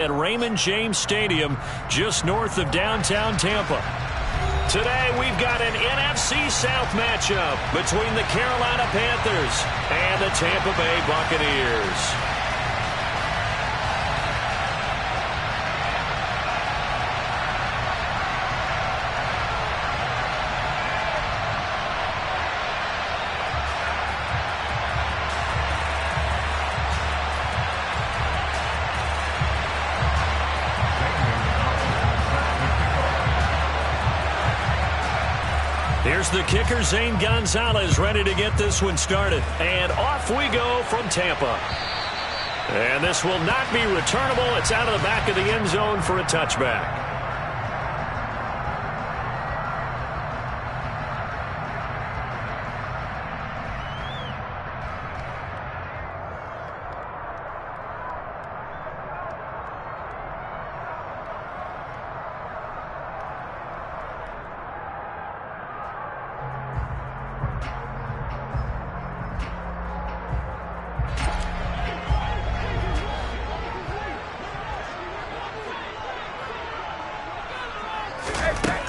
At Raymond James Stadium, just north of downtown Tampa. Today, we've got an NFC South matchup between the Carolina Panthers and the Tampa Bay Buccaneers. Here's the kicker, Zane Gonzalez, ready to get this one started. And off we go from Tampa. And this will not be returnable. It's out of the back of the end zone for a touchback.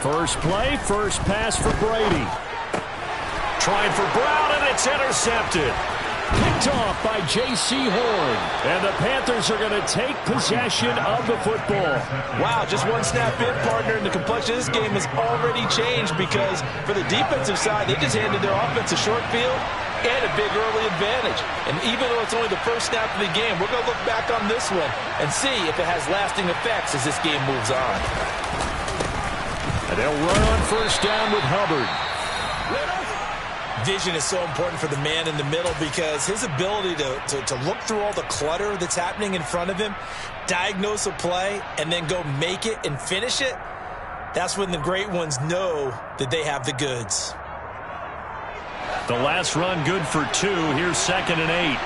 First play, first pass for Brady. Trying for Brown, and it's intercepted. Picked off by J.C. Horn. And the Panthers are going to take possession of the football. Wow, just one snap in, partner, and the complexion of this game has already changed because for the defensive side, they just handed their offense a short field and a big early advantage. And even though it's only the first snap of the game, we're going to look back on this one and see if it has lasting effects as this game moves on. And they'll run on first down with Hubbard. Vision is so important for the man in the middle because his ability to look through all the clutter that's happening in front of him, diagnose a play, and then go make it and finish it, that's when the great ones know that they have the goods. The last run good for 2. Here's 2nd and 8.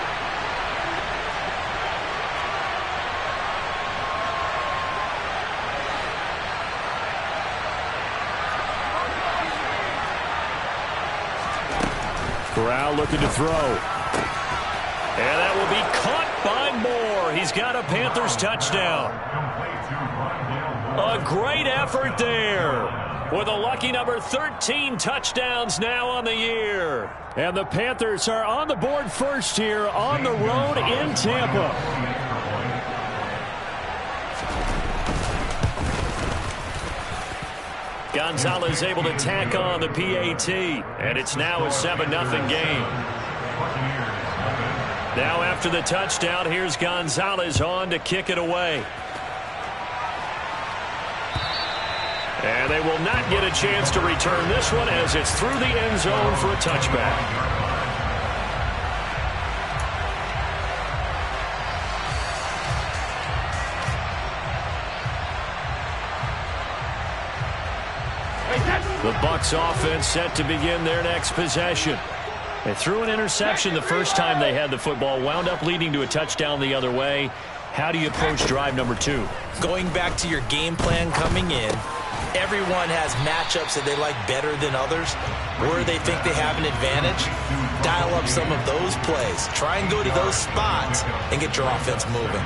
Corral looking to throw. And that will be caught by Moore. He's got a Panthers touchdown. A great effort there. With a lucky number 13 touchdowns now on the year. And the Panthers are on the board first here on the road in Tampa. Gonzalez able to tack on the PAT, and it's now a 7-0 game. Now after the touchdown, here's Gonzalez on to kick it away. And they will not get a chance to return this one as it's through the end zone for a touchback. The Bucs offense set to begin their next possession. They threw an interception the first time they had the football, wound up leading to a touchdown the other way. How do you approach drive number 2? Going back to your game plan coming in, everyone has matchups that they like better than others, where they think they have an advantage. Dial up some of those plays. Try and go to those spots and get your offense moving.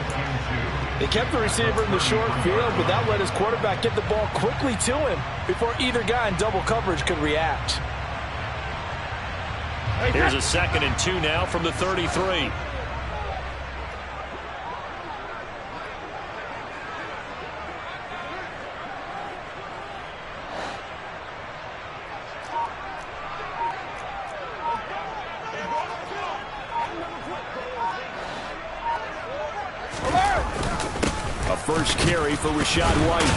They kept the receiver in the short field, but that let his quarterback get the ball quickly to him before either guy in double coverage could react. Here's a 2nd and 2 now from the 33. First carry for Rachaad White.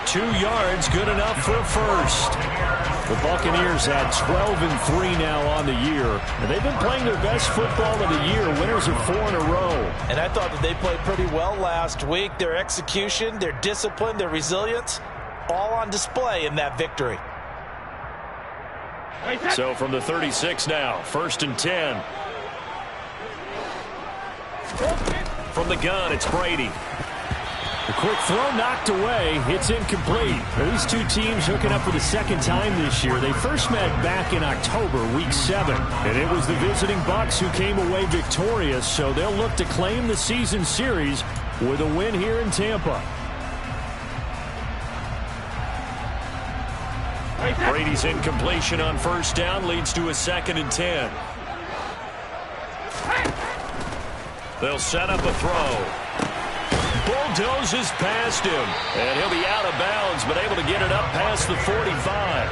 2 yards, good enough for a first. The Buccaneers had 12-3 now on the year. And they've been playing their best football of the year. Winners are 4 in a row. And I thought that they played pretty well last week. Their execution, their discipline, their resilience, all on display in that victory. So from the 36 now, 1st and 10. From the gun, it's Brady. The quick throw knocked away. It's incomplete. These two teams hooking up for the second time this year. They first met back in October, week 7. And it was the visiting Bucs who came away victorious, so they'll look to claim the season series with a win here in Tampa. Brady's incompletion on first down leads to a 2nd and 10. They'll set up a throw. Bulldozes past him, and he'll be out of bounds, but able to get it up past the 45.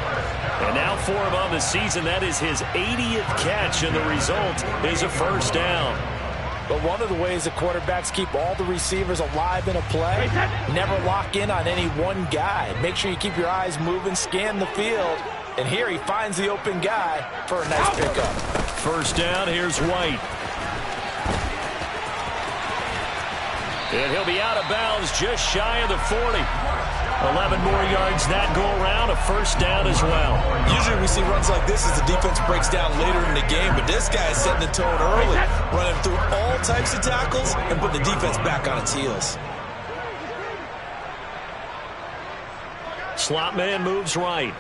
And now for him on the season, that is his 80th catch, and the result is a first down. But one of the ways that quarterbacks keep all the receivers alive in a play, never lock in on any one guy. Make sure you keep your eyes moving, scan the field, and here he finds the open guy for a nice pickup. First down, here's White. And he'll be out of bounds just shy of the 40. 11 more yards that go around, a first down as well. Usually we see runs like this as the defense breaks down later in the game, but this guy is setting the tone early, running through all types of tackles and putting the defense back on its heels. Slot man moves right.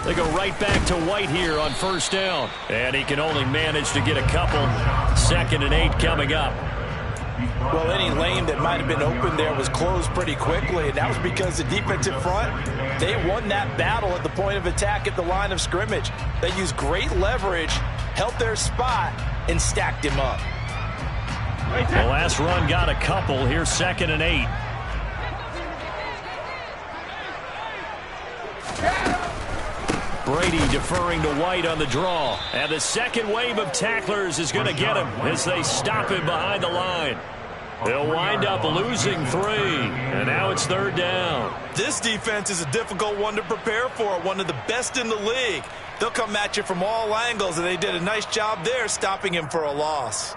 They go right back to White here on first down. And he can only manage to get a couple. 2nd and 8 coming up. Well, any lane that might have been open there was closed pretty quickly, and that was because the defensive front, they won that battle at the point of attack at the line of scrimmage. They used great leverage, held their spot, and stacked him up. The last run got a couple. Here's 2nd and 8. Brady deferring to White on the draw. And the second wave of tacklers is going to get him as they stop him behind the line. They'll wind up losing 3. And now it's 3rd down. This defense is a difficult one to prepare for, one of the best in the league. They'll come at you from all angles, and they did a nice job there stopping him for a loss.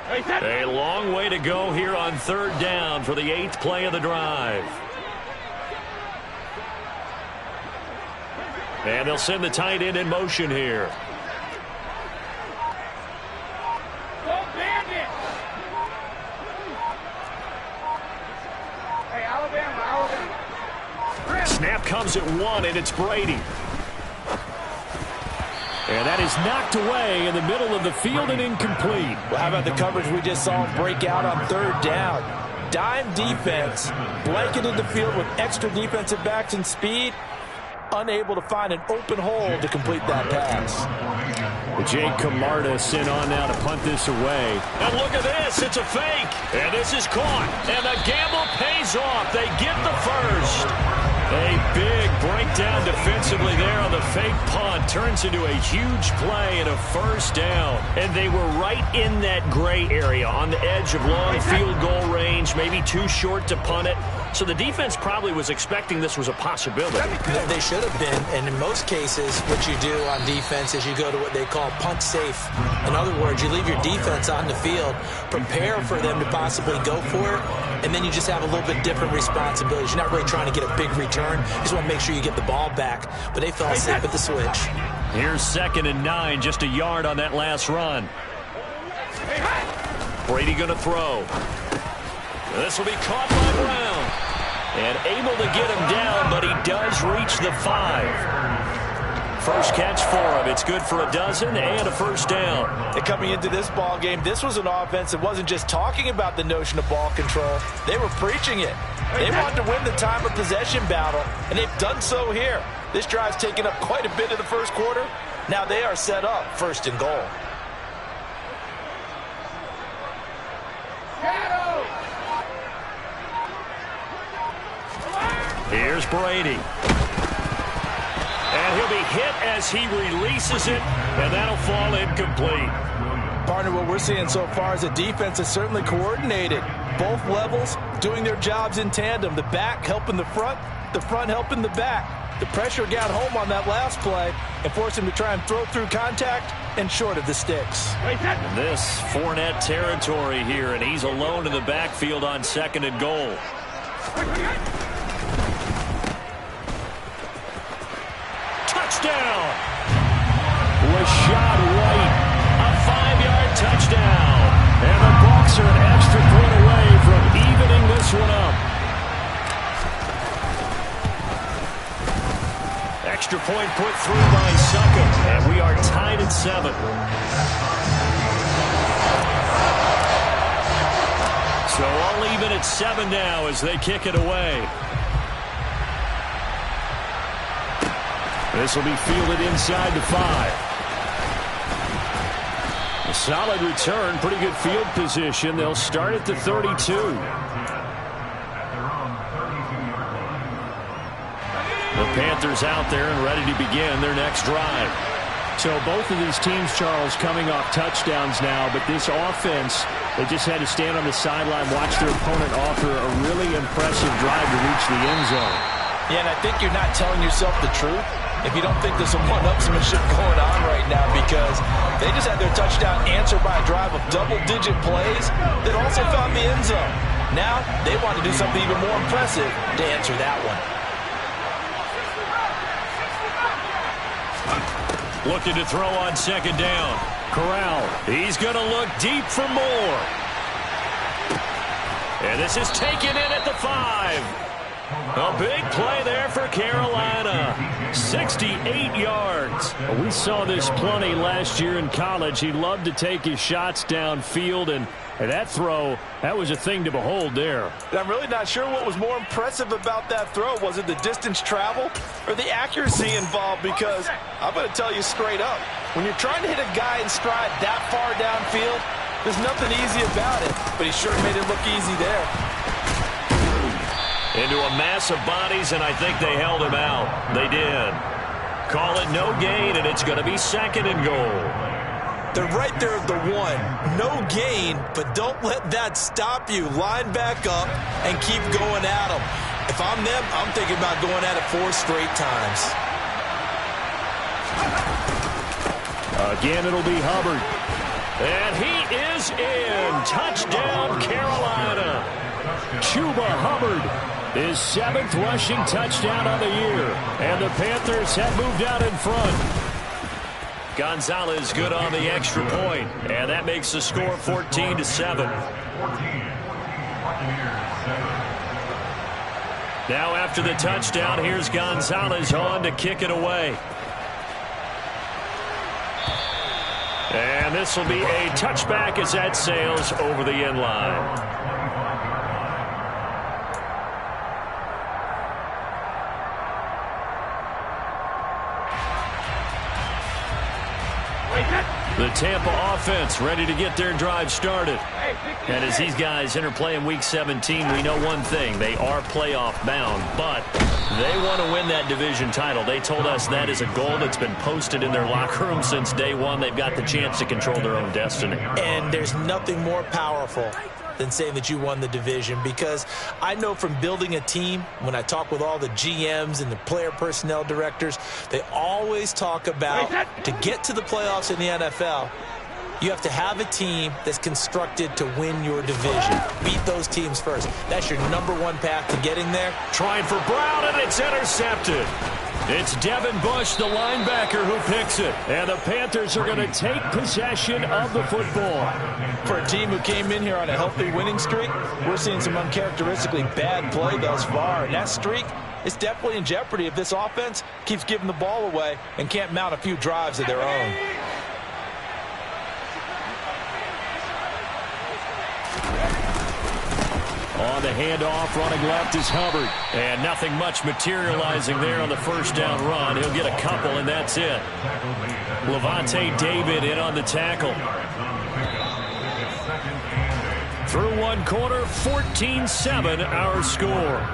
A long way to go here on 3rd down for the 8th play of the drive. And they'll send the tight end in motion here. Snap comes at 1, and it's Brady. And that is knocked away in the middle of the field and incomplete. Well, how about the coverage we just saw him break out on 3rd down? Dime defense, blanketed the field with extra defensive backs and speed, unable to find an open hole to complete that pass. Jake Camarda sent on now to punt this away. And look at this, it's a fake. And this is caught. And the gamble pays off. They get the first. A big breakdown defensively there on the fake punt. Turns into a huge play and a first down. And they were right in that gray area on the edge of long field goal range, maybe too short to punt it. So the defense probably was expecting this was a possibility. They should have been, and in most cases, what you do on defense is you go to what they call punt safe. In other words, you leave your defense on the field, prepare for them to possibly go for it, and then you just have a little bit different responsibilities. You're not really trying to get a big return. You just want to make sure you get the ball back. But they fell asleep at the switch. Here's 2nd and 9, just a yard on that last run. Brady going to throw. This will be caught by Brown. And able to get him down, but he does reach the 5. First catch for him. It's good for a dozen and a first down. And coming into this ball game, this was an offense that wasn't just talking about the notion of ball control. They were preaching it. They wanted to win the time of possession battle, and they've done so here. This drive's taken up quite a bit of the first quarter. Now they are set up 1st and goal. Here's Brady. And he'll be hit as he releases it, and that'll fall incomplete. Partner, what we're seeing so far is the defense is certainly coordinated. Both levels doing their jobs in tandem. The back helping the front helping the back. The pressure got home on that last play and forced him to try and throw through contact and short of the sticks. And this Fournette territory here, and he's alone in the backfield on 2nd and goal. Touchdown! Rachaad White, a 5-yard touchdown. And the Bucs are an extra point away from evening this one up. extra point put through by Succop, and we are tied at 7. So all even at 7 now as they kick it away. This will be fielded inside the 5. A solid return, pretty good field position. They'll start at the 32. The Panthers out there and ready to begin their next drive. So both of these teams, Charles, coming off touchdowns now, but this offense, they just had to stand on the sideline, watch their opponent offer a really impressive drive to reach the end zone. Yeah, and I think you're not telling yourself the truth if you don't think there's some one-upsmanship going on right now, because they just had their touchdown answered by a drive of double-digit plays that also found the end zone. Now they want to do something even more impressive to answer that one. Looking to throw on second down. Corral, he's going to look deep for more. And this is taken in at the 5. A big play there for Carolina. 68 yards. We saw this plenty last year in college. He loved to take his shots downfield, and that throw, that was a thing to behold there. I'm really not sure what was more impressive about that throw. Was it the distance travel or the accuracy involved? Because I'm going to tell you straight up, when you're trying to hit a guy in stride that far downfield, there's nothing easy about it, but he sure made it look easy there. Into a mass of bodies, and I think they held him out. They did. Call it no gain, and it's going to be second and goal. They're right there at the 1. No gain, but don't let that stop you. Line back up and keep going at them. If I'm them, I'm thinking about going at it 4 straight times. Again, it'll be Hubbard. And he is in. Touchdown, Carolina. Chuba Hubbard, his 7th rushing touchdown of the year. And the Panthers have moved out in front. Gonzalez good on the extra point, and that makes the score 14-7. Now after the touchdown, here's Gonzalez on to kick it away. And this will be a touchback as that sails over the end line. The Tampa offense ready to get their drive started. And as these guys interplay in Week 17, we know one thing. They are playoff bound, but they want to win that division title. They told us that is a goal that's been posted in their locker room since day one. They've got the chance to control their own destiny. And there's nothing more powerful than saying that you won the division, because I know from building a team, when I talk with all the GMs and the player personnel directors, they always talk about to get to the playoffs in the NFL, you have to have a team that's constructed to win your division. Beat those teams first. That's your #1 path to getting there. Trying for Brown, and it's intercepted. It's Devin Bush, the linebacker, who picks it. And the Panthers are going to take possession of the football. For a team who came in here on a healthy winning streak, we're seeing some uncharacteristically bad play thus far. And that streak is definitely in jeopardy if this offense keeps giving the ball away and can't mount a few drives of their own. On the handoff, running left is Hubbard. And nothing much materializing there on the first down run. He'll get a couple, and that's it. Levante David in on the tackle. Through one quarter, 14-7 our score.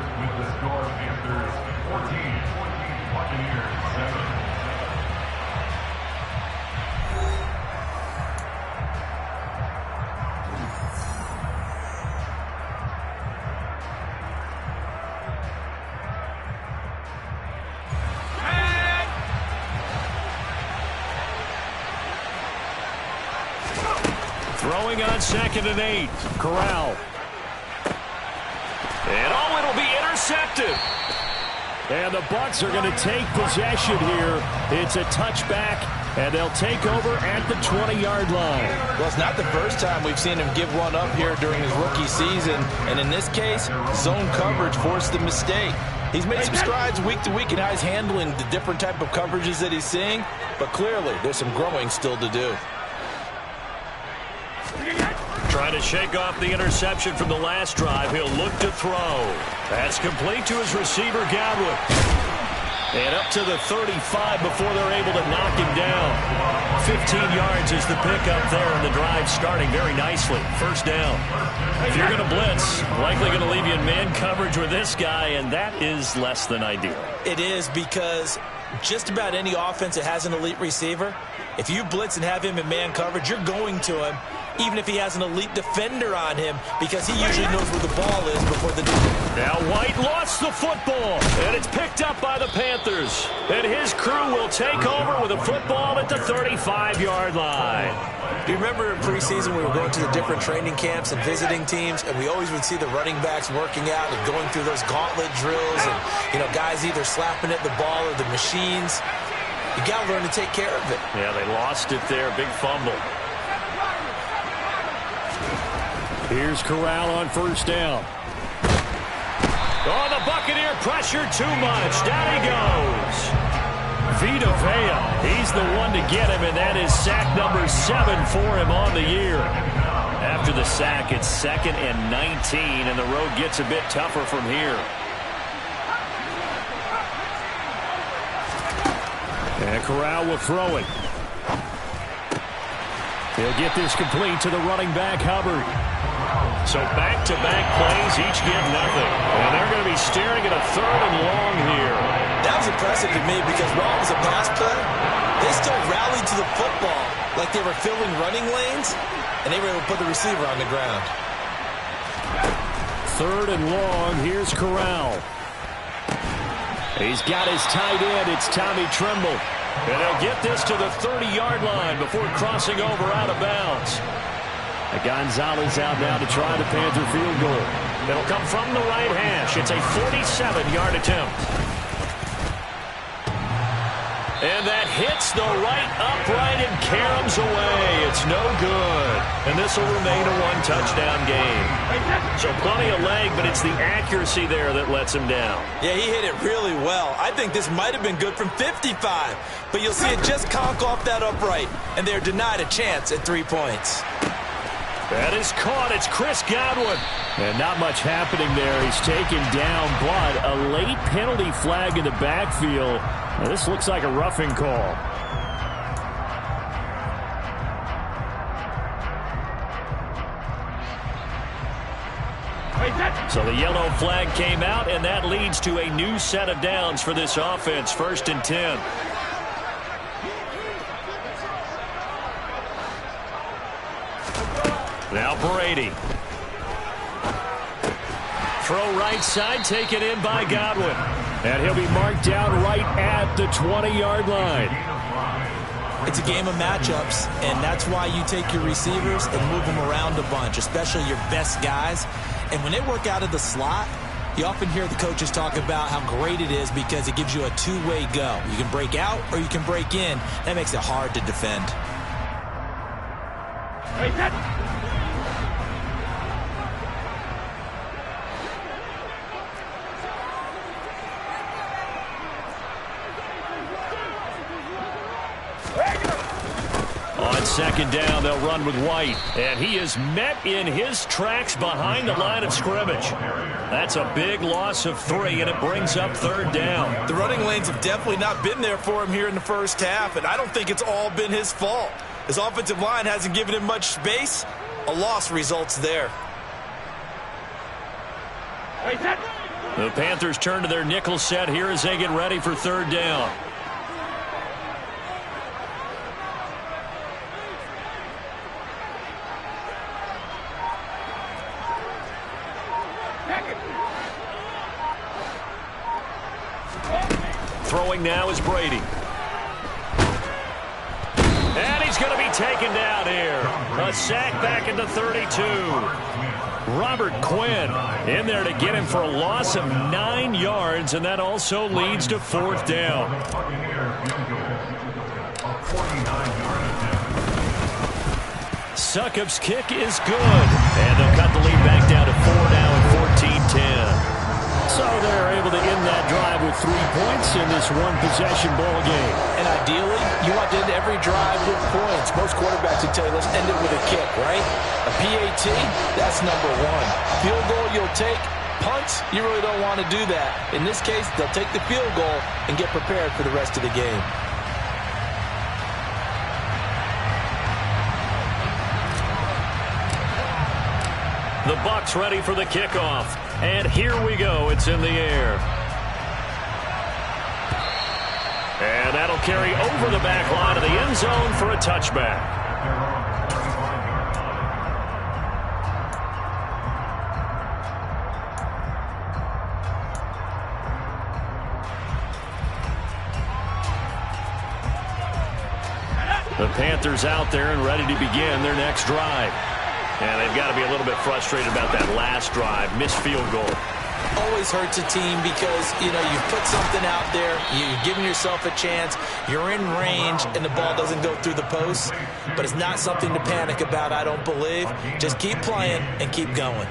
Throwing on 2nd and 8. Corral. And it'll be intercepted. And the Bucs are going to take possession here. It's a touchback, and they'll take over at the 20-yard line. Well, it's not the first time we've seen him give one up here during his rookie season. And in this case, zone coverage forced the mistake. He's made some strides week to week in how he's handling the different type of coverages that he's seeing, but clearly there's some growing still to do. Trying to shake off the interception from the last drive. He'll look to throw. That's complete to his receiver, Godwin. And up to the 35 before they're able to knock him down. 15 yards is the pickup there, and the drive starting very nicely. First down. If you're going to blitz, likely going to leave you in man coverage with this guy, and that is less than ideal. It is, because just about any offense that has an elite receiver, if you blitz and have him in man coverage, you're going to him, even if he has an elite defender on him, because he usually knows where the ball is before the... Now White lost the football, and it's picked up by the Panthers. And his crew will take over with a football at the 35-yard line. Do you remember in preseason we were going to the different training camps and visiting teams, and we always would see the running backs working out and going through those gauntlet drills, and, you know, guys either slapping at the ball or the machines. You got to learn to take care of it. Yeah, they lost it there. Big fumble. Here's Corral on first down. Oh, the Buccaneer pressure too much. Down he goes. Vita Vea, he's the one to get him, and that is sack number 7 for him on the year. After the sack, it's 2nd and 19, and the road gets a bit tougher from here. And Corral will throw it. He'll get this complete to the running back, Hubbard. So back-to-back plays, each get nothing. And they're going to be staring at a 3rd and long here. That was impressive to me, because while it was a pass play, they still rallied to the football like they were filling running lanes, and they were able to put the receiver on the ground. 3rd and long, here's Corral. He's got his tight end, it's Tommy Tremble. And they'll get this to the 30-yard line before crossing over out of bounds. Gonzalez out now to try the Panther field goal. It'll come from the right hash. It's a 47-yard attempt. And that hits the right upright and caroms away. It's no good. And this will remain a one-touchdown game. So plenty of leg, but it's the accuracy there that lets him down. Yeah, he hit it really well. I think this might have been good from 55. But you'll see it just conk off that upright. And they're denied a chance at 3 points. That is caught. It's Chris Godwin. And not much happening there. He's taken down, but a late penalty flag in the backfield. Now, this looks like a roughing call. So the yellow flag came out, and that leads to a new set of downs for this offense. 1st and 10. Now Brady. Throw right side, taken in by Godwin. And he'll be marked down right at the 20-yard line. It's a game of matchups, and that's why you take your receivers and move them around a bunch, especially your best guys. And when they work out of the slot, you often hear the coaches talk about how great it is because it gives you a two-way go. You can break out or you can break in. That makes it hard to defend. On 2nd down, they'll run with White. And he is met in his tracks behind the line of scrimmage. That's a big loss of 3, and it brings up 3rd down. The running lanes have definitely not been there for him here in the first half, and I don't think it's all been his fault. His offensive line hasn't given him much space. A loss results there. The Panthers turn to their nickel set here as they get ready for 3rd down. Throwing now is Brady. And he's going to be taken down here. A sack back at the 32. Robert Quinn in there to get him for a loss of 9 yards, and that also leads to 4th down. Succop's kick is good, and they'll cut the lead back down to 4 now at 14-10. So they're able to end that drive with 3 points in this one-possession ball game. And ideally, you want to end every drive with points. Most quarterbacks would tell you, let's end it with a kick, right? A PAT, that's number one. Field goal you'll take. Punts, you really don't want to do that. In this case, they'll take the field goal and get prepared for the rest of the game. The Bucs ready for the kickoff. And here we go. It's in the air. And that'll carry over the back line of the end zone for a touchback. The Panthers out there and ready to begin their next drive. And they've got to be a little bit frustrated about that last drive, missed field goal. Always hurts a team because, you know, you put something out there, you're giving yourself a chance, you're in range, and the ball doesn't go through the post. But it's not something to panic about, I don't believe. Just keep playing and keep going.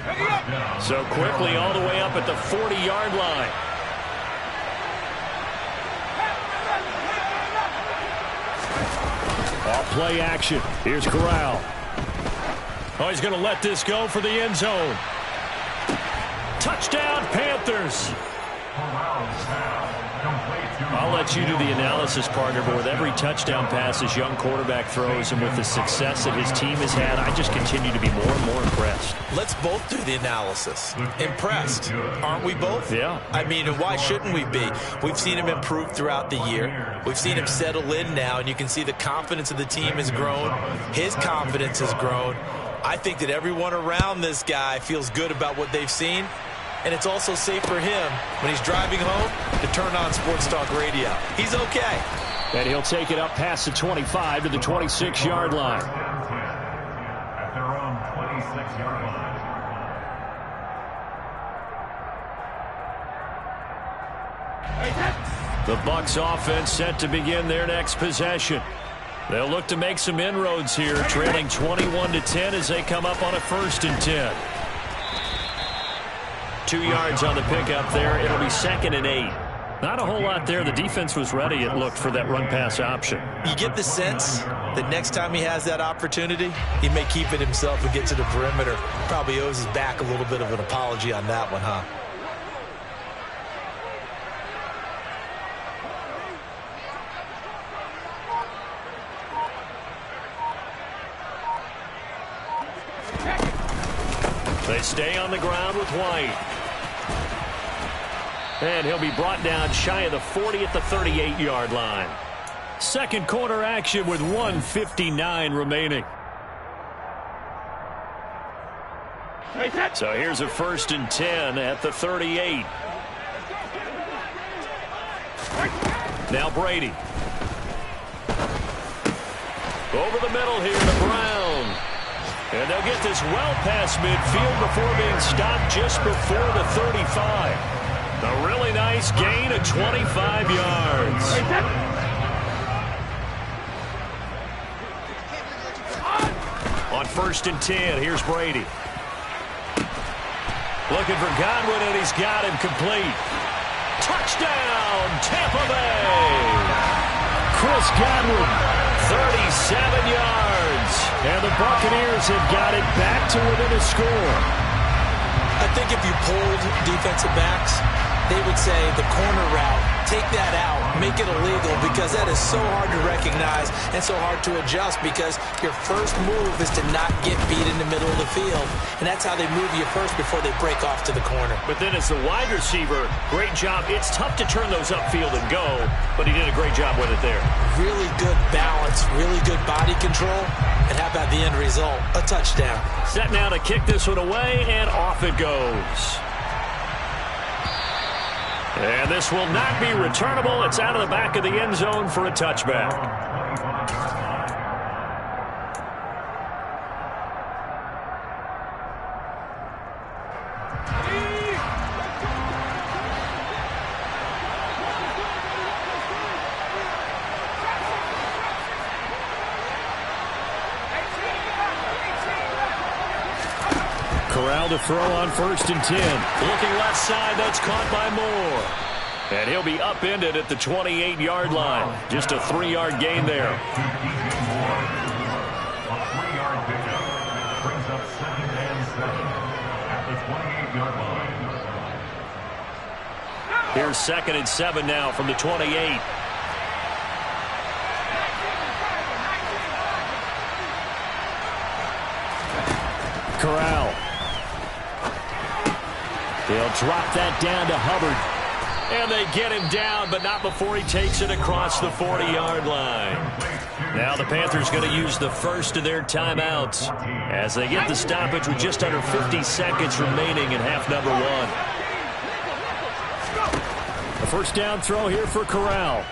So quickly all the way up at the 40-yard line. Off play action. Here's Corral. Oh, he's going to let this go for the end zone. Touchdown, Panthers. I'll let you do the analysis, partner, but with every touchdown pass this young quarterback throws and with the success that his team has had, I just continue to be more and more impressed. Let's both do the analysis. Impressed, aren't we both? Yeah. I mean, and why shouldn't we be? We've seen him improve throughout the year. We've seen him settle in now, and you can see the confidence of the team has grown. His confidence has grown. I think that everyone around this guy feels good about what they've seen, and it's also safe for him when he's driving home to turn on Sports Talk Radio. He's okay. And he'll take it up past the 25 to the 26-yard line. At their own 26-yard line. The Bucs offense set to begin their next possession. They'll look to make some inroads here, trailing 21-10 as they come up on a 1st and 10. 2 yards on the pickup there. It'll be 2nd and 8. Not a whole lot there. The defense was ready, it looked, for that run-pass option. You get the sense that next time he has that opportunity, he may keep it himself and get to the perimeter. Probably owes his back a little bit of an apology on that one, huh? They stay on the ground with White. And he'll be brought down shy of the 40 at the 38-yard line. Second quarter action with 1:59 remaining. So here's a 1st and 10 at the 38. Now Brady. Over the middle here to Brown. And they'll get this well past midfield before being stopped just before the 35. A really nice gain of 25 yards. On 1st and 10, here's Brady. Looking for Godwin, and he's got him complete. Touchdown, Tampa Bay! Chris Godwin, 37 yards. And the Buccaneers have got it back to within a score. I think if you polled defensive backs, they would say the corner route, take that out, make it illegal, because that is so hard to recognize and so hard to adjust, because your first move is to not get beat in the middle of the field, and that's how they move you first before they break off to the corner. But then as the wide receiver, great job. It's tough to turn those upfield and go, but he did a great job with it there. Really good balance, really good body control, and how about the end result? A touchdown. Set now to kick this one away, and off it goes. And this will not be returnable. It's out of the back of the end zone for a touchback. Corral to throw on 1st and 10. Looking left side, that's caught by Moore. And he'll be upended at the 28-yard line. Just a 3-yard gain there. A 3-yard pickup brings up 2nd and 7 at the 28-yard line. Here's 2nd and 7 now from the 28. Corral. They'll drop that down to Hubbard. And they get him down, but not before he takes it across the 40-yard line. Now the Panthers going to use the first of their timeouts as they get the stoppage with just under 50 seconds remaining in half number 1. A first down throw here for Corral.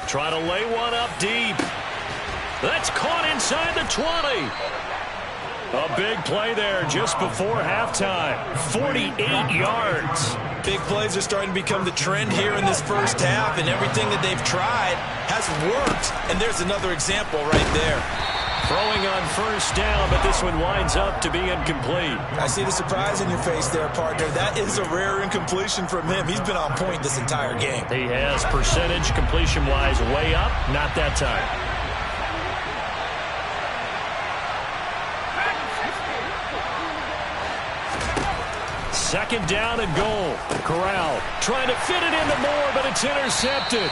Try to lay one up deep. That's caught inside the 20. A big play there just before halftime. 48 yards. Big plays are starting to become the trend here in this first half, and everything that they've tried has worked. And there's another example right there. Throwing on 1st down, but this one winds up to be incomplete. I see the surprise in your face there, partner. That is a rare incompletion from him. He's been on point this entire game. He has percentage completion-wise way up, not that time. Second down and goal. Corral trying to fit it into Moore, but it's intercepted.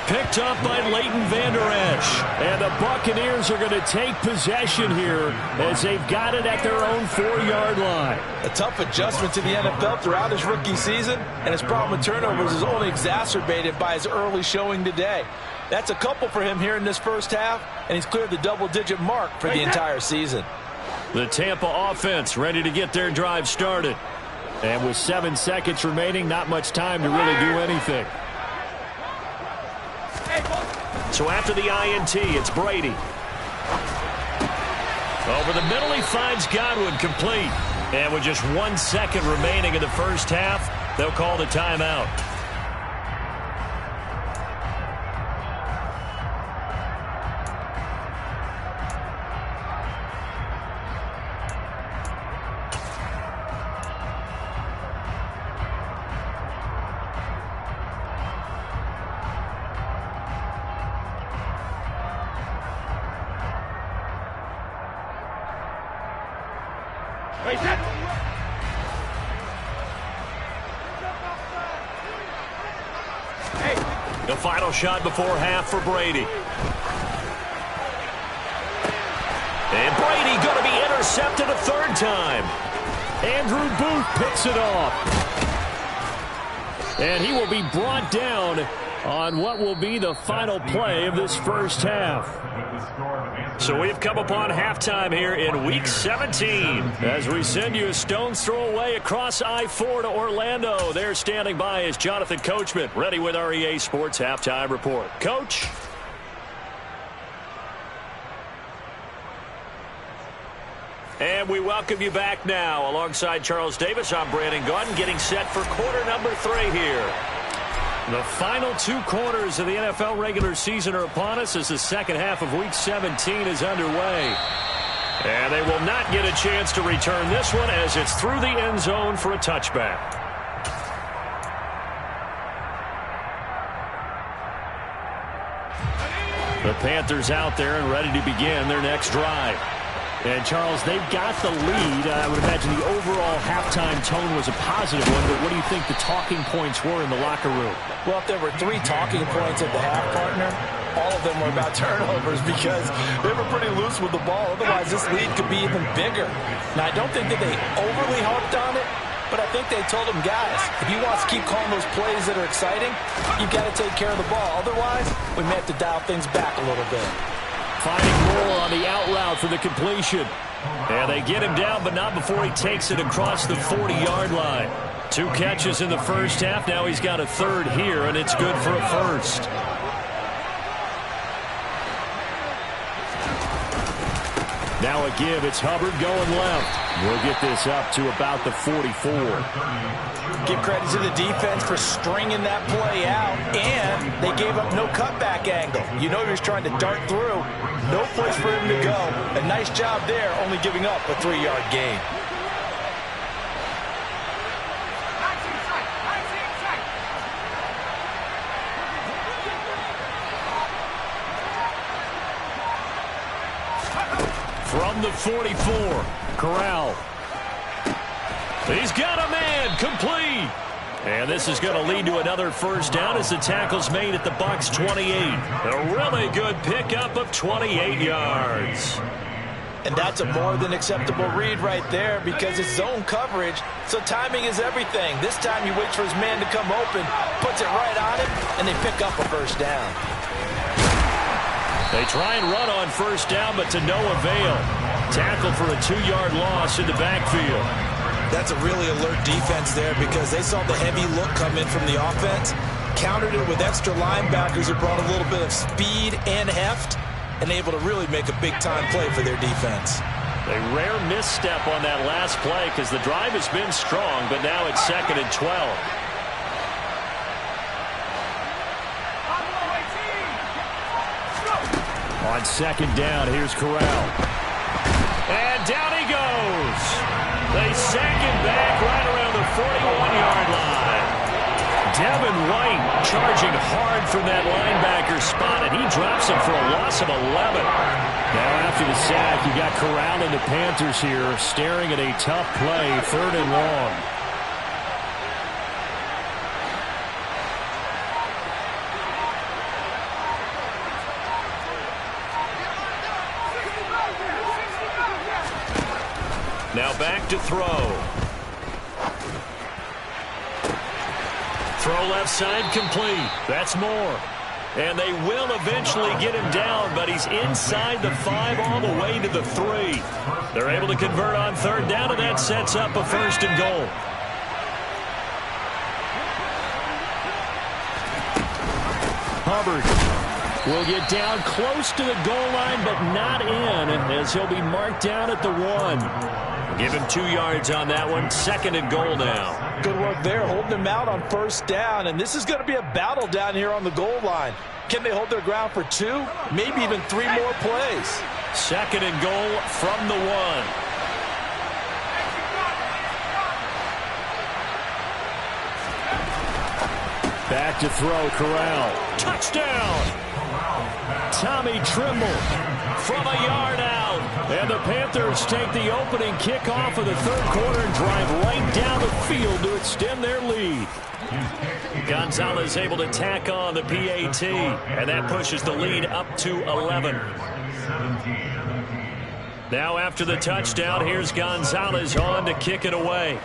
Picked up by Leighton Vander Esch. And the Buccaneers are going to take possession here as they've got it at their own 4-yard line. A tough adjustment to the NFL throughout his rookie season, and his problem with turnovers is only exacerbated by his early showing today. That's a couple for him here in this first half, and he's cleared the double-digit mark for the entire season. The Tampa offense ready to get their drive started. And with 7 seconds remaining, not much time to really do anything. So after the INT, it's Brady. Over the middle, he finds Godwin complete. And with just 1 second remaining in the first half, they'll call the timeout. The final shot before half for Brady. And Brady going to be intercepted a 3rd time. Andrew Booth picks it off. And he will be brought down on what will be the final play of this first half. So we've come upon halftime here in Week 17 as we send you a stone's throw away across I-4 to Orlando. There standing by is Jonathan Coachman, ready with our EA Sports Halftime Report. Coach? And we welcome you back now. Alongside Charles Davis, I'm Brandon Gaudin, getting set for quarter number 3 here. The final 2 quarters of the NFL regular season are upon us as the second half of Week 17 is underway. And they will not get a chance to return this one as it's through the end zone for a touchback. The Panthers out there and ready to begin their next drive. And, Charles, they've got the lead. I would imagine the overall halftime tone was a positive one, but what do you think the talking points were in the locker room? Well, if there were 3 talking points at the half, partner, all of them were about turnovers because they were pretty loose with the ball. Otherwise, this lead could be even bigger. Now, I don't think that they overly harped on it, but I think they told them, guys, if you want to keep calling those plays that are exciting, you've got to take care of the ball. Otherwise, we may have to dial things back a little bit. Finding Moore on the out route for the completion. And they get him down, but not before he takes it across the 40-yard line. 2 catches in the first half. Now he's got a 3rd here, and it's good for a 1st. Now a give. It's Hubbard going left. We'll get this up to about the 44. Give credit to the defense for stringing that play out, and they gave up no cutback angle. You know he was trying to dart through. No place for him to go. A nice job there, only giving up a 3-yard gain. From the 44, Corral. He's got a man, complete. And this is going to lead to another first down as the tackle's made at the Bucs 28. A really good pickup of 28 yards. And that's a more than acceptable read right there because it's zone coverage, so timing is everything. This time he waits for his man to come open, puts it right on him, and they pick up a first down. They try and run on first down, but to no avail. Tackle for a 2-yard loss in the backfield. That's a really alert defense there because they saw the heavy look come in from the offense, countered it with extra linebackers who brought a little bit of speed and heft, and able to really make a big-time play for their defense. A rare misstep on that last play because the drive has been strong, but now it's 2nd and 12. On 2nd down, here's Corral. And down he goes. They sack him back right around the 41-yard line. Devin White charging hard from that linebacker spot, and he drops him for a loss of 11. Now after the sack, you got Corral and the Panthers here staring at a tough play, 3rd and long. Now back to throw. Throw left side complete. That's Moore. And they will eventually get him down, but he's inside the 5 all the way to the 3. They're able to convert on 3rd down, and that sets up a 1st and goal. Hubbard will get down close to the goal line, but not in, as he'll be marked down at the 1. Give him 2 yards on that one. 2nd and goal now. Good work there, holding him out on 1st down. And this is going to be a battle down here on the goal line. Can they hold their ground for 2, maybe even 3 more plays? 2nd and goal from the 1. Back to throw, Corral. Touchdown! Tommy Trimble from a yard out. And the Panthers take the opening kickoff of the 3rd quarter and drive right down the field to extend their lead. Gonzalez able to tack on the PAT, and that pushes the lead up to 11. Now after the touchdown, here's Gonzalez on to kick it away.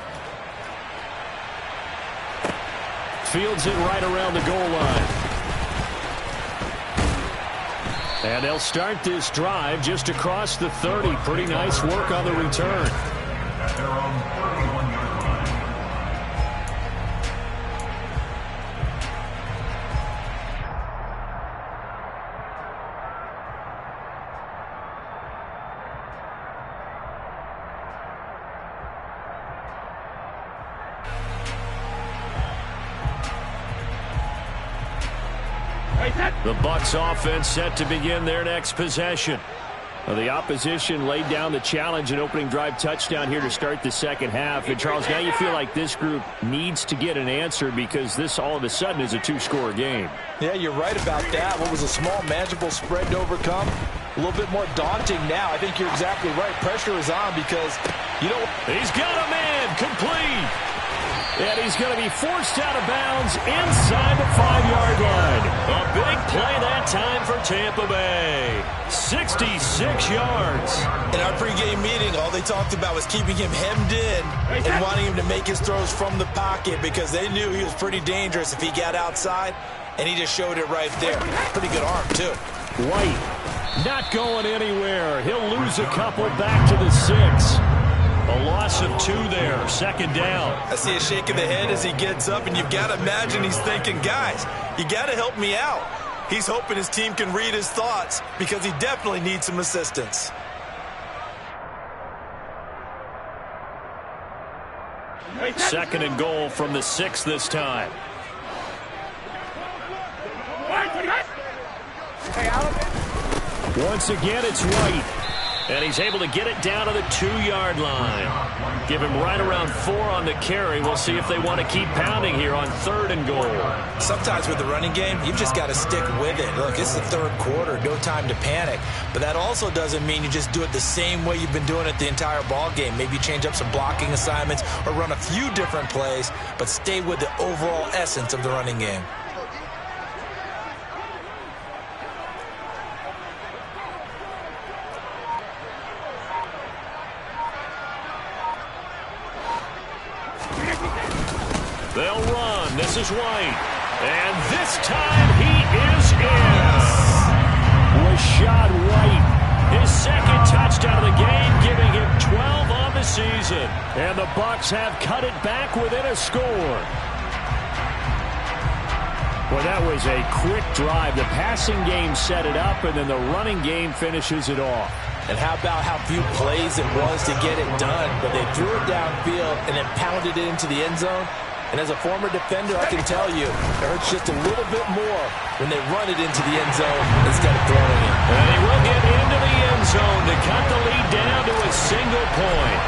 Fields it right around the goal line. And they'll start this drive just across the 30. Pretty nice work on the return. At their own 31-yard line. The Bucs offense set to begin their next possession. The opposition laid down the challenge and opening drive touchdown here to start the 2nd half. And, Charles, now you feel like this group needs to get an answer because this all of a sudden is a 2-score game. Yeah, you're right about that. What was a small, manageable spread to overcome? A little bit more daunting now. I think you're exactly right. Pressure is on because, you know. He's got a man complete. And he's going to be forced out of bounds inside the 5-yard line. A big play that time for Tampa Bay. 66 yards. In our pregame meeting, all they talked about was keeping him hemmed in and wanting him to make his throws from the pocket because they knew he was pretty dangerous if he got outside, and he just showed it right there. Pretty good arm, too. White not going anywhere. He'll lose a couple back to the 6. A loss of 2 there, 2nd down. I see a shake of the head as he gets up, and you've got to imagine he's thinking, guys, you got to help me out. He's hoping his team can read his thoughts because he definitely needs some assistance. Second and goal from the 6 this time. Once again, it's White. And he's able to get it down to the 2-yard line. Give him right around 4 on the carry. We'll see if they want to keep pounding here on 3rd and goal. Sometimes with the running game, you've just got to stick with it. Look, it's the 3rd quarter, no time to panic. But that also doesn't mean you just do it the same way you've been doing it the entire ball game. Maybe change up some blocking assignments or run a few different plays, but stay with the overall essence of the running game. They'll run. This is White. And this time he is in. Rachaad White, his 2nd touchdown of the game, giving him 12 on the season. And the Bucs have cut it back within a score. Well, that was a quick drive. The passing game set it up, and then the running game finishes it off. And how about how few plays it was to get it done? But they threw it downfield and then pounded it into the end zone. And as a former defender, I can tell you, it hurts just a little bit more when they run it into the end zone instead of throwing it. And he will get into the end zone to cut the lead down to a single point.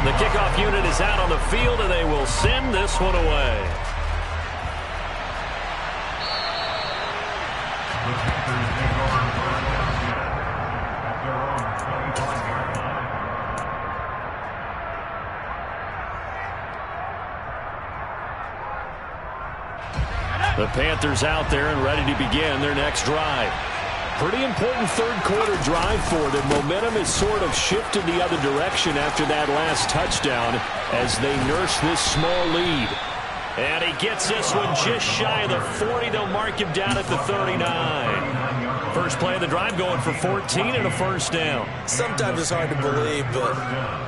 The kickoff unit is out on the field, and they will send this one away. The Panthers take over 3rd down at their own 25-yard line. The Panthers out there and ready to begin their next drive. Pretty important 3rd quarter drive for them. Momentum has sort of shifted the other direction after that last touchdown as they nurse this small lead. And he gets this one just shy of the 40. They'll mark him down at the 39. First play of the drive going for 14 and a 1st down. Sometimes it's hard to believe, but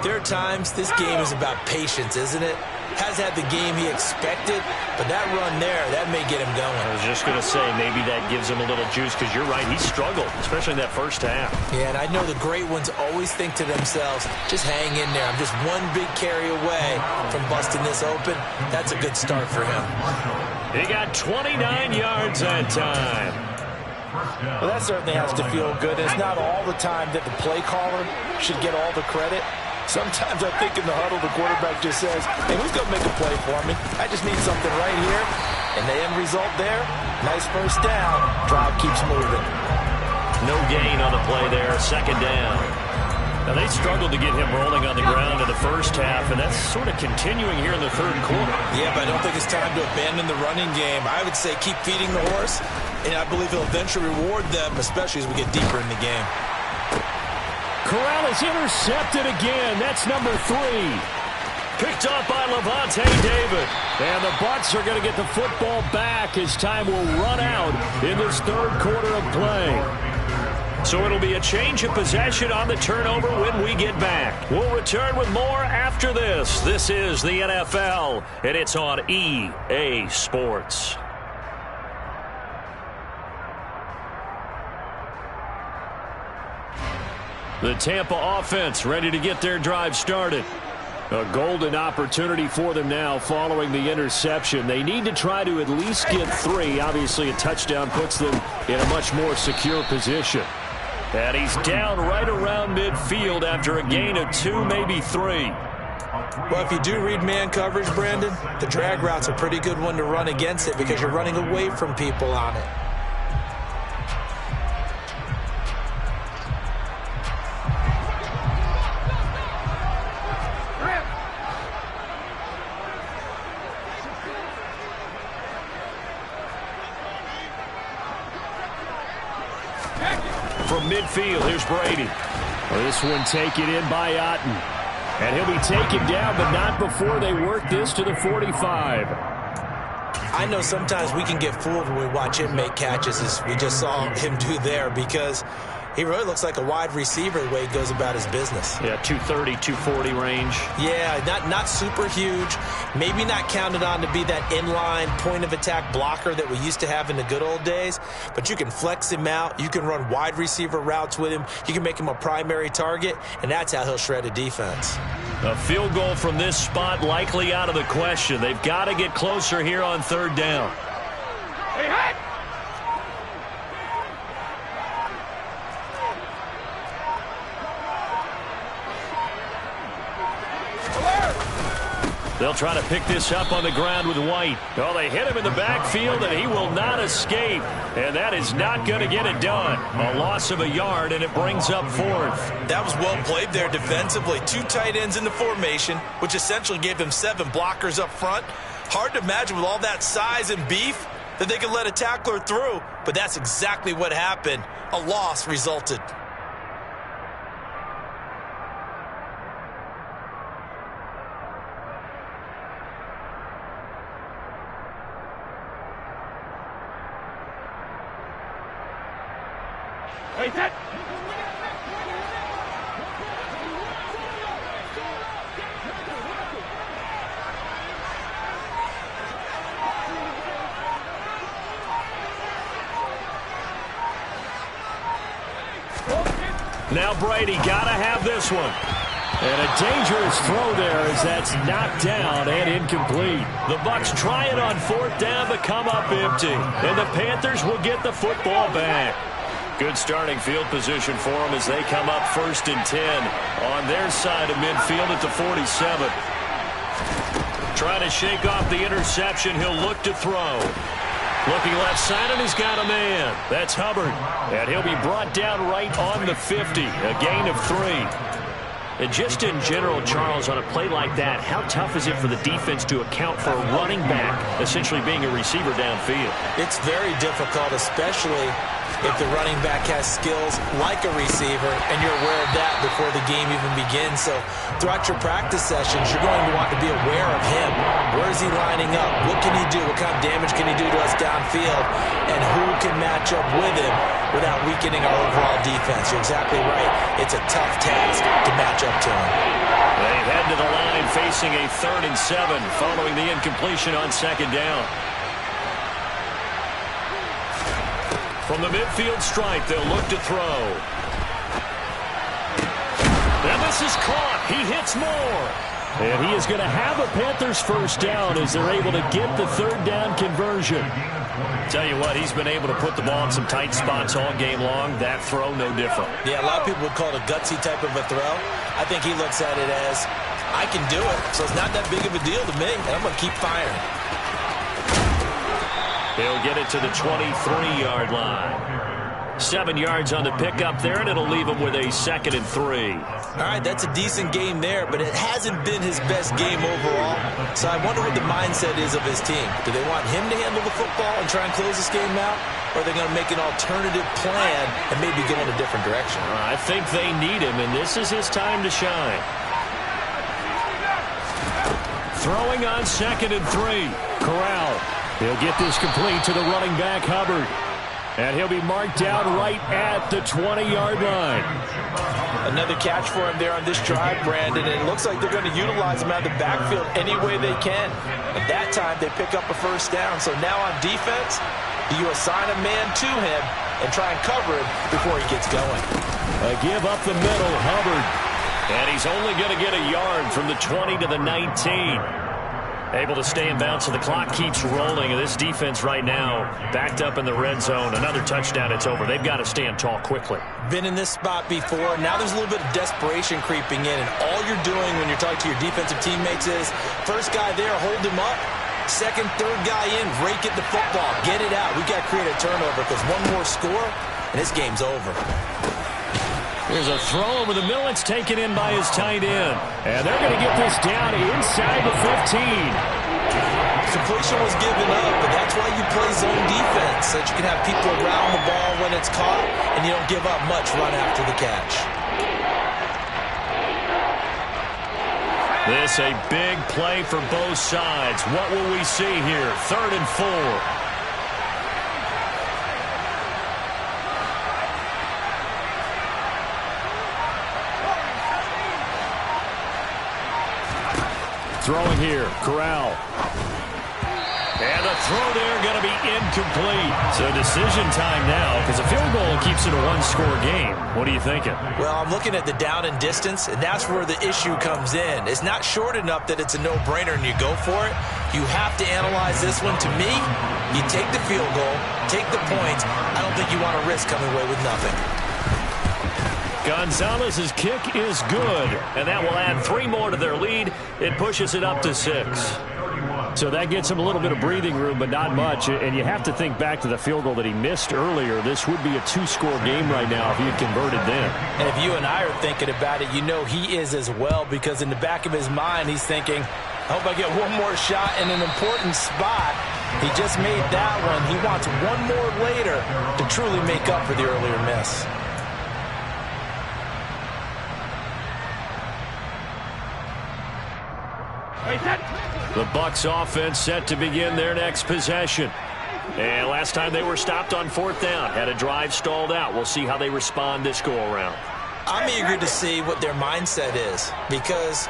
there are times this game is about patience, isn't it? Has had the game he expected, but that run there, that may get him going. I was just going to say, maybe that gives him a little juice, because you're right, he struggled, especially in that first half. Yeah, and I know the great ones always think to themselves, just hang in there. I'm just one big carry away from busting this open. That's a good start for him. He got 29 yards that time. Well, that certainly has to feel good. It's not all the time that the play caller should get all the credit. Sometimes I think in the huddle, the quarterback just says, hey, who's going to make a play for me? I just need something right here. And the end result there, nice 1st down. Drive keeps moving. No gain on the play there, 2nd down. Now, they struggled to get him rolling on the ground in the first half, and that's sort of continuing here in the 3rd quarter. Yeah, but I don't think it's time to abandon the running game. I would say keep feeding the horse, and I believe he'll eventually reward them, especially as we get deeper in the game. Corral is intercepted again. That's number 3. Picked off by Lavonte David. And the Bucs are going to get the football back as time will run out in this 3rd quarter of play. So it'll be a change of possession on the turnover when we get back. We'll return with more after this. This is the NFL, and it's on EA Sports. The Tampa offense ready to get their drive started. A golden opportunity for them now following the interception. They need to try to at least get 3. Obviously, a touchdown puts them in a much more secure position. And he's down right around midfield after a gain of 2, maybe 3. Well, if you do read man coverage, Brandon, the drag route's a pretty good one to run against it because you're running away from people on it. From midfield, here's Brady. Well, this one taken in by Otten. And he'll be taken down, but not before they work this to the 45. I know sometimes we can get fooled when we watch him make catches, as we just saw him do there, because he really looks like a wide receiver the way he goes about his business. Yeah, 230, 240 range. Yeah, not super huge. Maybe not counted on to be that inline point-of-attack blocker that we used to have in the good old days. But you can flex him out. You can run wide receiver routes with him. You can make him a primary target, and that's how he'll shred a defense. A field goal from this spot likely out of the question. They've got to get closer here on 3rd down. Hey, They'll try to pick this up on the ground with White. Oh, they hit him in the backfield, and he will not escape. And that is not going to get it done. A loss of a yard, and it brings up 4th. That was well played there defensively. 2 tight ends in the formation, which essentially gave them 7 blockers up front. Hard to imagine with all that size and beef that they could let a tackler through. But that's exactly what happened. A loss resulted. Now Brady got to have this one. And a dangerous throw there as that's knocked down and incomplete. The Bucs try it on 4th down but come up empty. And the Panthers will get the football back. Good starting field position for them as they come up 1st and 10 on their side of midfield at the 47. Trying to shake off the interception. He'll look to throw. Looking left side, and he's got a man. That's Hubbard. And he'll be brought down right on the 50. A gain of 3. And just in general, Charles, on a play like that, how tough is it for the defense to account for a running back essentially being a receiver downfield? It's very difficult, especially if the running back has skills like a receiver, and you're aware of that before the game even begins. So throughout your practice sessions, you're going to want to be aware of him. Where is he lining up? What can he do? What kind of damage can he do to us downfield? And who can match up with him without weakening our overall defense? You're exactly right. It's a tough task to match up to him. They head to the line facing a 3rd and 7 following the incompletion on 2nd down. From the midfield stripe, they'll look to throw. And this is caught. He hits more. And he is going to have a Panthers 1st down as they're able to get the 3rd down conversion. Tell you what, he's been able to put the ball in some tight spots all game long. That throw, no different. Yeah, a lot of people would call it a gutsy type of a throw. I think he looks at it as, I can do it, so it's not that big of a deal to me, and I'm going to keep firing. He'll get it to the 23-yard line. 7 yards on the pickup there, and it'll leave him with a 2nd and 3. All right, that's a decent game there, but it hasn't been his best game overall. So I wonder what the mindset is of his team. Do they want him to handle the football and try and close this game out? Or are they going to make an alternative plan and maybe go in a different direction? I think they need him, and this is his time to shine. Throwing on 2nd and 3. Corral. He'll get this complete to the running back, Hubbard. And he'll be marked down right at the 20-yard line. Another catch for him there on this drive, Brandon. And it looks like they're going to utilize him out of the backfield any way they can. At that time, they pick up a 1st down. So now on defense, do you assign a man to him and try and cover him before he gets going? A give up the middle, Hubbard. And he's only going to get a yard from the 20 to the 19. Able to stay in bounds, so the clock keeps rolling. And this defense right now backed up in the red zone. Another touchdown, it's over. They've got to stand tall quickly. Been in this spot before. Now there's a little bit of desperation creeping in. And all you're doing when you're talking to your defensive teammates is, first guy there, hold him up. Second, third guy in, rake it the football. Get it out. We've got to create a turnover because one more score, and this game's over. There's a throw over the middle. It's taken in by his tight end. And they're going to get this down inside the 15. Completion was given up, but that's why you play zone defense, so that you can have people around the ball when it's caught, and you don't give up much run after the catch. This a big play for both sides. What will we see here? 3rd and 4. Throwing here, Corral. And the throw there going to be incomplete. So decision time now because a field goal keeps it a one-score game. What are you thinking? Well, I'm looking at the down and distance, and that's where the issue comes in. It's not short enough that it's a no-brainer and you go for it. You have to analyze this one. To me, you take the field goal, take the points. I don't think you want to risk coming away with nothing. Gonzalez's kick is good, and that will add 3 more to their lead. It pushes it up to 6. So that gets him a little bit of breathing room, but not much. And you have to think back to the field goal that he missed earlier. This would be a 2-score game right now if he had converted then. And if you and I are thinking about it, you know he is as well, because in the back of his mind, he's thinking, I hope I get one more shot in an important spot. He just made that one. He wants one more later to truly make up for the earlier miss. The Bucs offense set to begin their next possession. And last time they were stopped on 4th down, had a drive stalled out. We'll see how they respond this go-around. I'm eager to see what their mindset is, because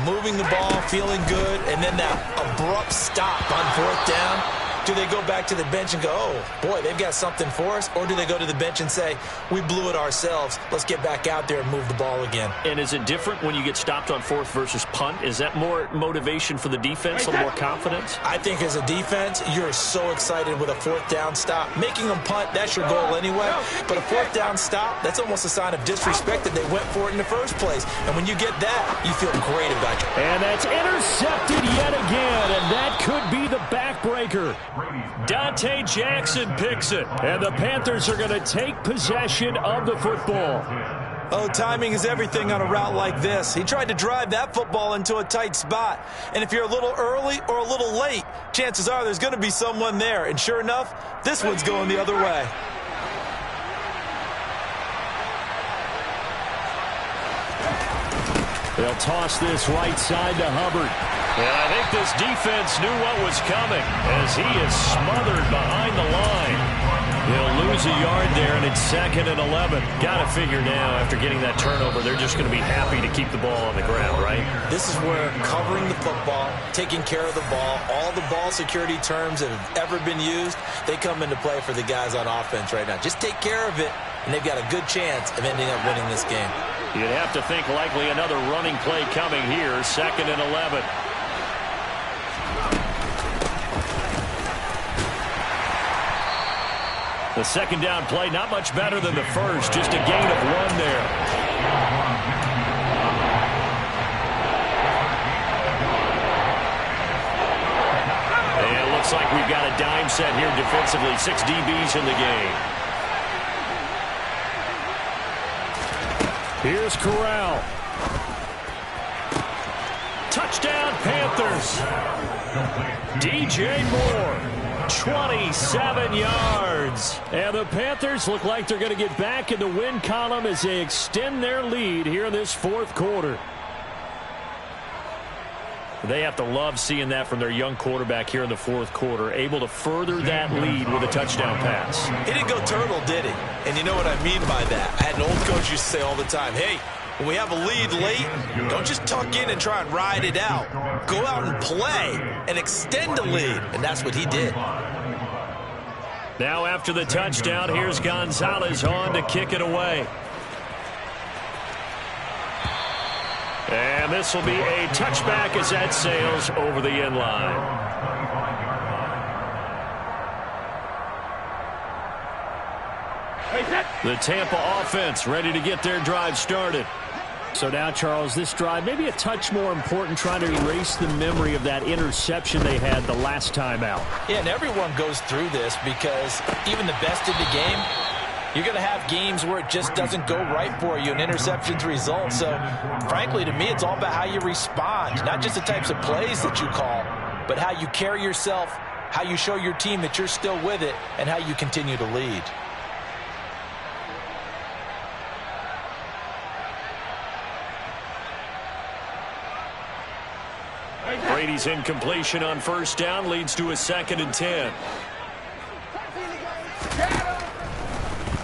moving the ball, feeling good, and then that abrupt stop on 4th down. Do they go back to the bench and go, oh, boy, they've got something for us? Or do they go to the bench and say, we blew it ourselves. Let's get back out there and move the ball again. And is it different when you get stopped on 4th versus punt? Is that more motivation for the defense, a little more confidence? I think as a defense, you're so excited with a 4th down stop. Making them punt, that's your goal anyway. But a 4th down stop, that's almost a sign of disrespect that they went for it in the first place. And when you get that, you feel great about it. And that's intercepted yet again, and that could be the backbreaker. Dante Jackson picks it, and the Panthers are going to take possession of the football. Oh, timing is everything on a route like this. He tried to drive that football into a tight spot. And if you're a little early or a little late, chances are there's going to be someone there. And sure enough, this one's going the other way. They'll toss this right side to Hubbard. And I think this defense knew what was coming as he is smothered behind the line. He'll lose a yard there, and it's 2nd and 11. Got to figure now, after getting that turnover, they're just going to be happy to keep the ball on the ground, right? This is where covering the football, taking care of the ball, all the ball security terms that have ever been used, they come into play for the guys on offense right now. Just take care of it, and they've got a good chance of ending up winning this game. You'd have to think likely another running play coming here, 2nd and 11. The 2nd down play, not much better than the first, just a gain of 1 there. And it looks like we've got a dime set here defensively, 6 DBs in the game. Here's Corral. Touchdown, Panthers. DJ Moore, 27 yards. And the Panthers look like they're going to get back in the win column as they extend their lead here in this 4th quarter. They have to love seeing that from their young quarterback here in the 4th quarter, able to further that lead with a touchdown pass. He didn't go turtle, did he? And you know what I mean by that. I had an old coach used to say all the time, hey, when we have a lead late, don't just tuck in and try and ride it out. Go out and play and extend the lead. And that's what he did. Now after the touchdown, here's Gonzalez on to kick it away. And this will be a touchback as that sails over the end line. The Tampa offense ready to get their drive started. So now, Charles, this drive maybe a touch more important, trying to erase the memory of that interception they had the last time out. Yeah, and everyone goes through this because even the best in the game, you're going to have games where it just doesn't go right for you and interceptions result. So, frankly, to me, it's all about how you respond, not just the types of plays that you call, but how you carry yourself, how you show your team that you're still with it, and how you continue to lead. Brady's incompletion on 1st down leads to a 2nd and 10.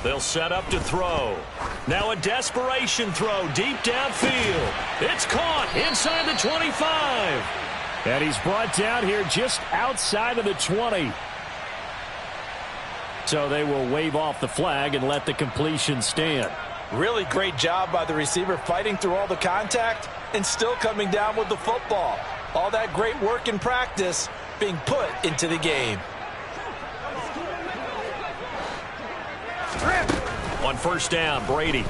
They'll set up to throw. Now a desperation throw deep downfield. It's caught inside the 25. And he's brought down here just outside of the 20. So they will wave off the flag and let the completion stand. Really great job by the receiver fighting through all the contact and still coming down with the football. All that great work in practice being put into the game. On 1st down, Brady.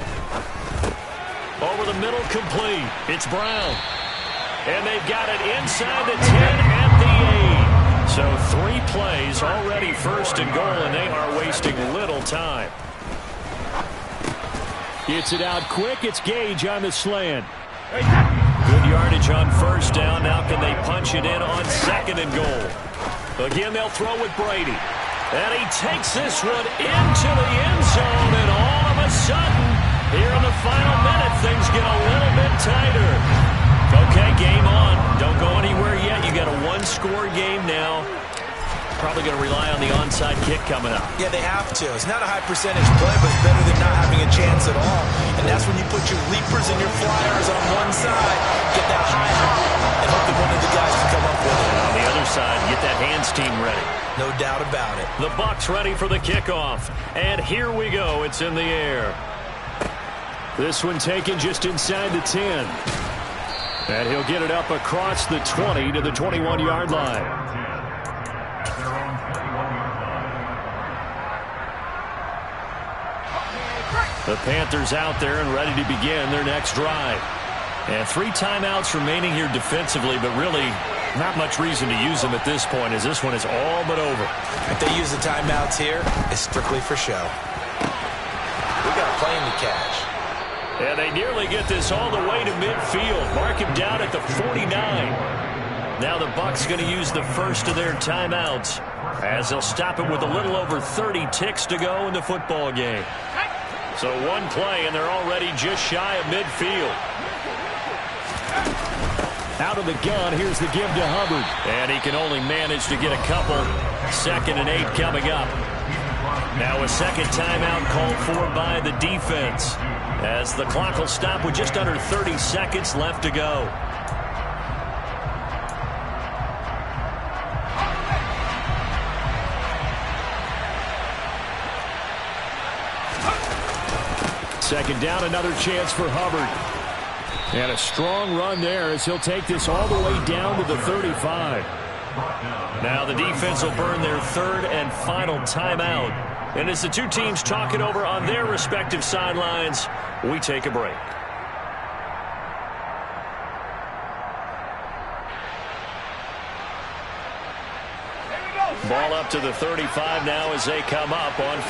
Over the middle, complete. It's Brown. And they've got it inside the 10 at the 8. So 3 plays already first and goal, and they are wasting little time. Gets it out quick. It's Gage on the slant. Good yardage on first down. Now can they punch it in on second and goal? Again, they'll throw with Brady. And he takes this one into the end zone, and all of a sudden, here in the final minute, things get a little bit tighter. Okay, game on. Don't go anywhere yet. You got a one-score game now. Probably going to rely on the onside kick coming up. Yeah, they have to. It's not a high percentage play, but it's better than not having a chance at all. And that's when you put your leapers and your flyers on one side, get that high hop, and hope that one of the guys can come up with it. And on the other side, get that hands team ready. No doubt about it. The Bucs ready for the kickoff. And here we go. It's in the air. This one taken just inside the 10. And he'll get it up across the 20 to the 21-yard line. The Panthers out there and ready to begin their next drive. And 3 timeouts remaining here defensively, but really not much reason to use them at this point, as this one is all but over. If they use the timeouts here, it's strictly for show. We got a plane to catch. And they nearly get this all the way to midfield. Mark him down at the 49. Now the Bucs going to use the first of their timeouts, as they'll stop it with a little over 30 ticks to go in the football game. So 1 play, and they're already just shy of midfield. Out of the gun, here's the give to Hubbard. And he can only manage to get a couple. 2nd and 8 coming up. Now a second timeout called for by the defense, as the clock will stop with just under 30 seconds left to go. Second down, another chance for Hubbard. And a strong run there as he'll take this all the way down to the 35. Now the defense will burn their 3rd and final timeout. And as the 2 teams talk it over on their respective sidelines, we take a break. Ball up to the 35 now as they come up on first.